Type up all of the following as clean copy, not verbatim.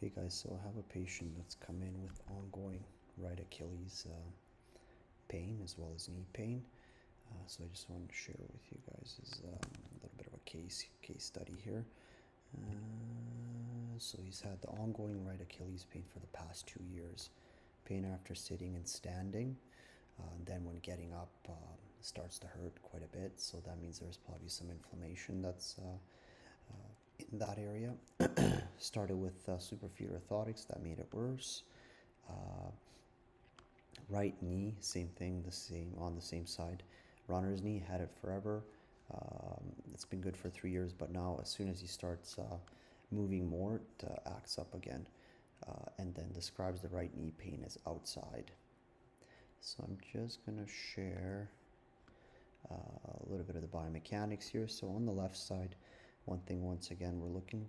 Okay guys, so I have a patient that's come in with ongoing right Achilles pain as well as knee pain. So I just wanted to share with you guys is a little bit of a case study here. So he's had the ongoing right Achilles pain for the past 2 years. Pain after sitting and standing. And then when getting up starts to hurt quite a bit. So that means there's probably some inflammation that's in that area. Started with superficial orthotics that made it worse. Uh, right knee, same thing, the same on the same side. Runner's knee, had it forever. It's been good for 3 years, but now as soon as he starts moving more, it acts up again, and then describes the right knee pain as outside. So I'm just gonna share a little bit of the biomechanics here. So on the left side, one thing once again we're looking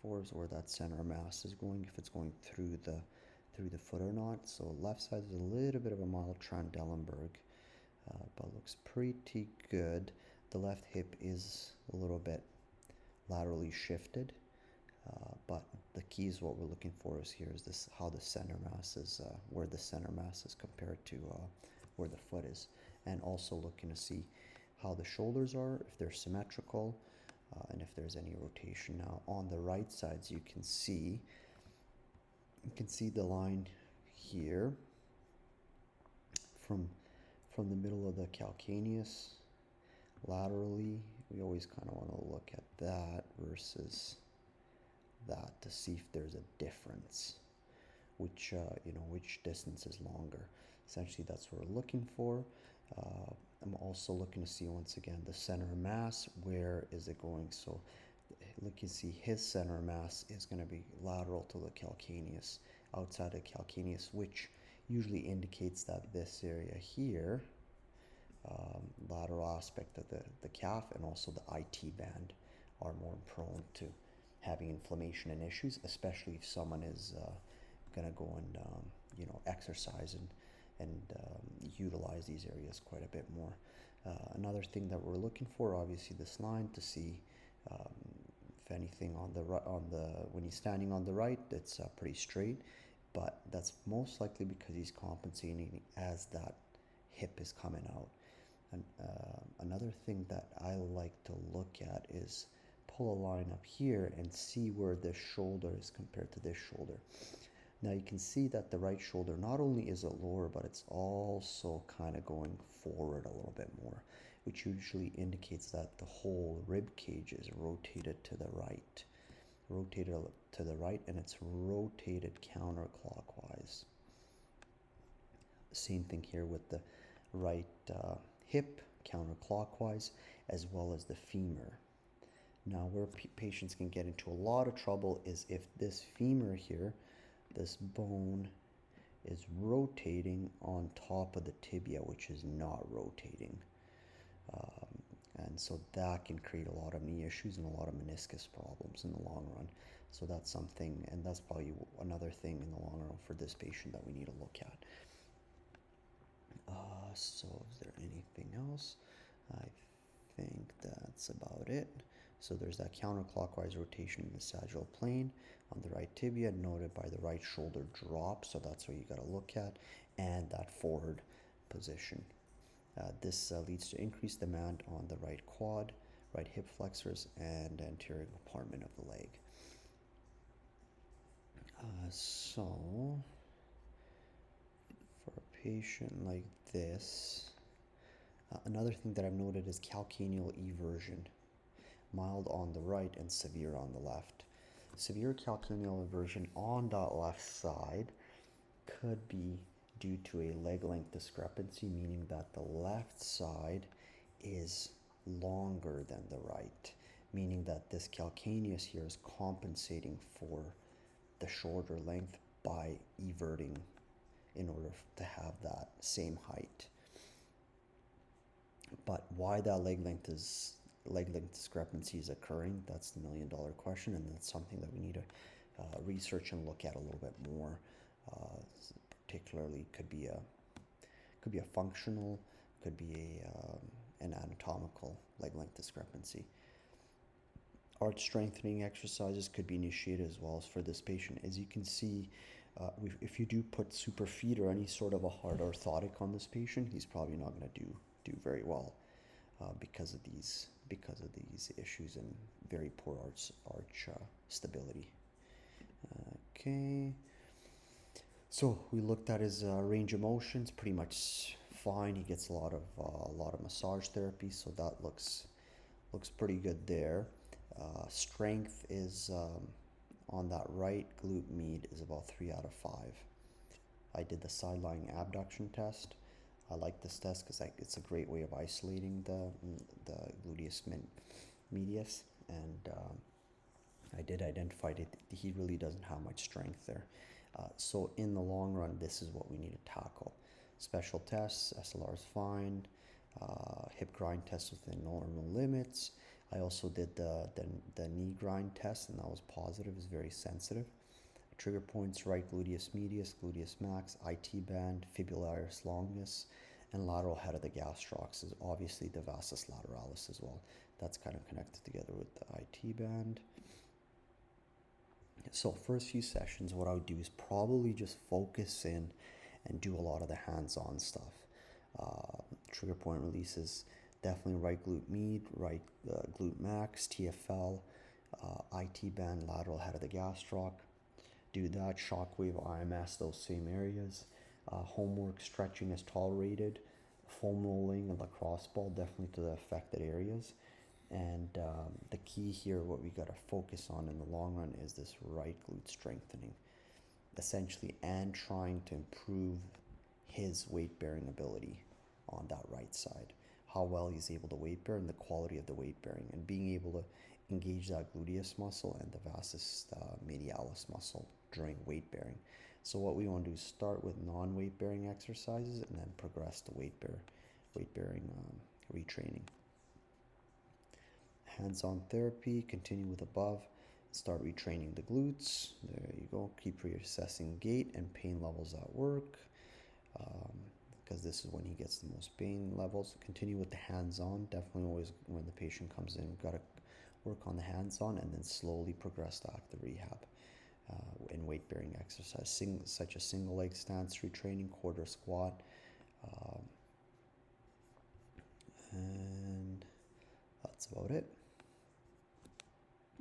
for is where that center mass is going, if it's going through the foot or not. So left side is a little bit of a mild Trendelenburg, but looks pretty good. The left hip is a little bit laterally shifted, but the key is what we're looking for is here is this how the center mass is, where the center mass is compared to where the foot is, and also looking to see how the shoulders are, if they're symmetrical, and if there's any rotation. Now on the right sides you can see the line here from the middle of the calcaneus laterally. We always kind of want to look at that versus that to see if there's a difference, which which distance is longer. Essentially that's what we're looking for. I'm also looking to see once again the center mass, where is it going. So look, you see his center mass is going to be lateral to the calcaneus, outside the calcaneus, which usually indicates that this area here, lateral aspect of the calf and also the IT band, are more prone to having inflammation and issues, especially if someone is going to go and exercise and utilize these areas quite a bit more. Another thing that we're looking for, obviously, this line to see um, if anything on the right, when he's standing on the right, it's pretty straight, but that's most likely because he's compensating as that hip is coming out. And another thing that I like to look at is pull a line up here and see where this shoulder is compared to this shoulder. Now you can see that the right shoulder not only is it lower, but it's also kind of going forward a little bit more, which usually indicates that the whole rib cage is rotated to the right. And it's rotated counterclockwise. Same thing here with the right hip counterclockwise, as well as the femur. Now where patients can get into a lot of trouble is if this femur here, this bone, is rotating on top of the tibia, which is not rotating. And so that can create a lot of knee issues and a lot of meniscus problems in the long run. So that's something, and that's probably another thing in the long run for this patient that we need to look at. So is there anything else? I think that's about it. So there's that counterclockwise rotation in the sagittal plane on the right tibia, noted by the right shoulder drop. So that's what you got to look at, and that forward position. This leads to increased demand on the right quad, right hip flexors, and anterior compartment of the leg. So for a patient like this, another thing that I've noted is calcaneal eversion, mild on the right and severe on the left. Severe calcaneal eversion on that left side could be due to a leg length discrepancy, meaning that the left side is longer than the right, meaning that this calcaneus here is compensating for the shorter length by everting in order to have that same height. But why that leg length discrepancy is occurring, that's the $1,000,000 question, and that's something that we need to research and look at a little bit more. Particularly, could be a functional, could be an anatomical leg length discrepancy. Arch strengthening exercises could be initiated as well as for this patient. As you can see, if you do put super feet or any sort of a hard orthotic on this patient, he's probably not going to do very well because of these issues and very poor arch stability. Okay, so we looked at his range of motions, pretty much fine. He gets a lot of massage therapy, so that looks pretty good there. Strength is on that right glute med is about 3 out of 5. I did the sideline abduction test. I like this test because it's a great way of isolating the gluteus medius, and I did identify that he really doesn't have much strength there. So in the long run, this is what we need to tackle. Special tests, SLR is fine. Hip grind test within normal limits. I also did the knee grind test, and that was positive. It's very sensitive. Trigger points: right gluteus medius, gluteus max, IT band, fibularis longus, and lateral head of the gastrocs is obviously the vastus lateralis as well. That's kind of connected together with the IT band. So first few sessions, what I would do is probably just focus in and do a lot of the hands-on stuff. Trigger point releases, definitely right glute med, right glute max, TFL, IT band, lateral head of the gastroc. Do that, shockwave, IMS, those same areas. Homework stretching is tolerated. Foam rolling and lacrosse ball, definitely to the affected areas. And the key here, what we got to focus on in the long run, is this right glute strengthening, essentially, and trying to improve his weight bearing ability on that right side. How well he's able to weight bear and the quality of the weight bearing, and being able to engage that gluteus muscle and the vastus medialis muscle during weight bearing. So what we want to do is start with non-weight bearing exercises and then progress to weight bearing retraining. Hands-on therapy, continue with above. Start retraining the glutes. There you go. Keep reassessing gait and pain levels at work, because this is when he gets the most pain levels. Continue with the hands-on. Definitely always when the patient comes in, we've got to work on the hands-on and then slowly progress to active rehab in weight-bearing exercise, such as single leg stance retraining, quarter squat, and that's about it.